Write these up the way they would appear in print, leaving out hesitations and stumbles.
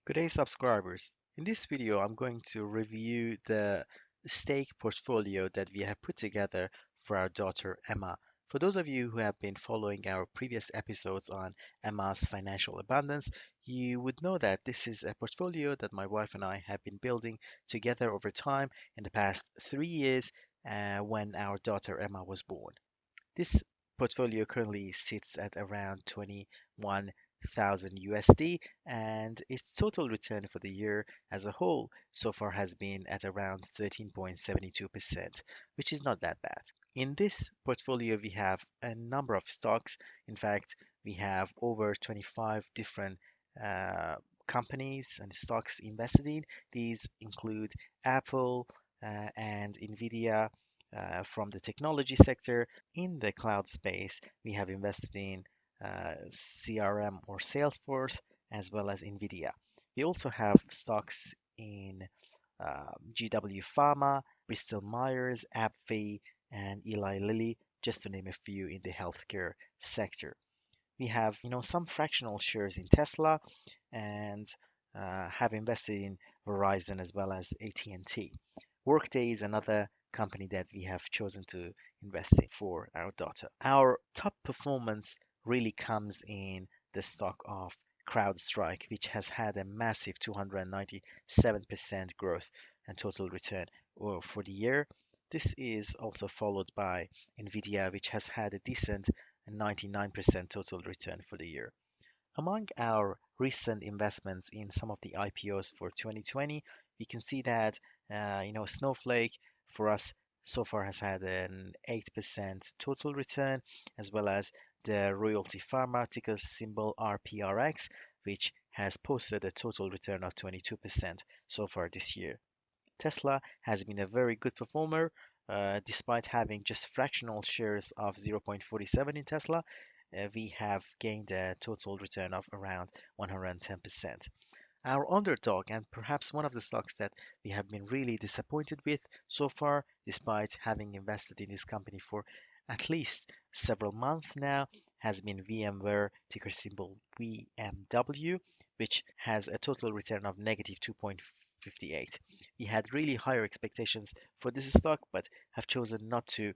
Good day, subscribers. In this video, I'm going to review the stake portfolio that we have put together for our daughter Emma. For those of you who have been following our previous episodes on Emma's financial abundance, you would know that this is a portfolio that my wife and I have been building together over time in the past 3 years when our daughter Emma was born. This portfolio currently sits at around 21,000 USD, and its total return for the year as a whole so far has been at around 13.72%, which is not that bad. In this portfolio, we have a number of stocks. In fact, we have over 25 different uh, companies and stocks invested in. These include Apple and Nvidia from the technology sector. In the cloud space, we have invested in CRM or Salesforce as well as NVIDIA. We also have stocks in GW Pharma, Bristol Myers, AbbVie, and Eli Lilly, just to name a few in the healthcare sector. We have, some fractional shares in Tesla and have invested in Verizon as well as AT&T. Workday is another company that we have chosen to invest in for our daughter. Our top performance really comes in the stock of CrowdStrike, which has had a massive 297% growth and total return for the year. This is also followed by Nvidia, which has had a decent 99% total return for the year. Among our recent investments in some of the IPOs for 2020, we can see that Snowflake for us so far has had an 8% total return, as well as the Royalty Pharma ticker symbol RPRX, which has posted a total return of 22% so far this year. Tesla has been a very good performer, despite having just fractional shares of 0.47 in Tesla. We have gained a total return of around 110%. Our underdog, and perhaps one of the stocks that we have been really disappointed with so far, despite having invested in this company for at least several months now, has been VMware, ticker symbol VMW, which has a total return of negative 2.58. We had really higher expectations for this stock, but have chosen not to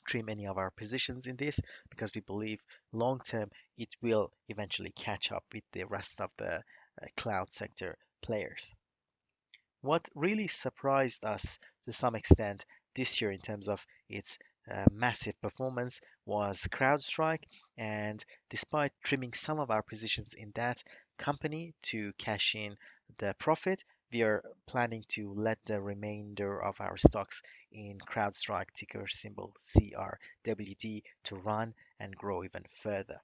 trim any of our positions in this because we believe long term it will eventually catch up with the rest of the cloud sector players. What really surprised us to some extent this year in terms of its massive performance was CrowdStrike, and despite trimming some of our positions in that company to cash in the profit, we are planning to let the remainder of our stocks in CrowdStrike ticker symbol CRWD to run and grow even further.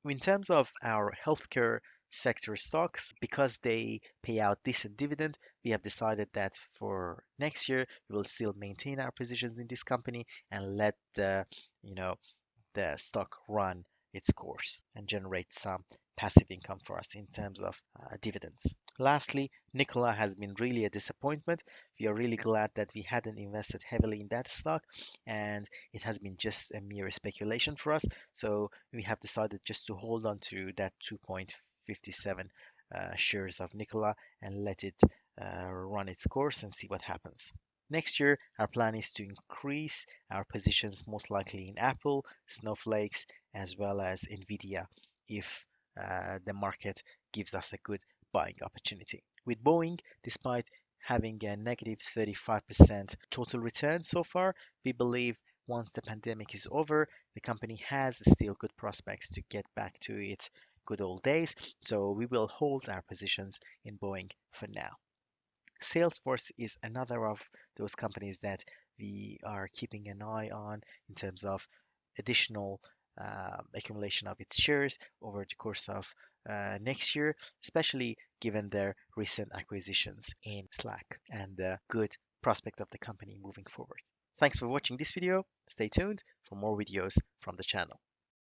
In terms of our healthcare sector stocks, because they pay out decent dividend, we have decided that for next year we will still maintain our positions in this company and let you know the stock run its course and generate some passive income for us in terms of dividends. Lastly, Nikola has been really a disappointment. We are really glad that we hadn't invested heavily in that stock, and it has been just a mere speculation for us. So we have decided just to hold on to that 2.57 shares of Nikola and let it run its course and see what happens. Next year, our plan is to increase our positions most likely in Apple, Snowflakes, as well as Nvidia if the market gives us a good buying opportunity. With Boeing, despite having a negative 35% total return so far, we believe once the pandemic is over, the company has still good prospects to get back to its good old days. So we will hold our positions in Boeing for now. Salesforce is another of those companies that we are keeping an eye on in terms of additional accumulation of its shares over the course of next year, especially given their recent acquisitions in Slack and the good prospect of the company moving forward. Thanks for watching this video. Stay tuned for more videos from the channel.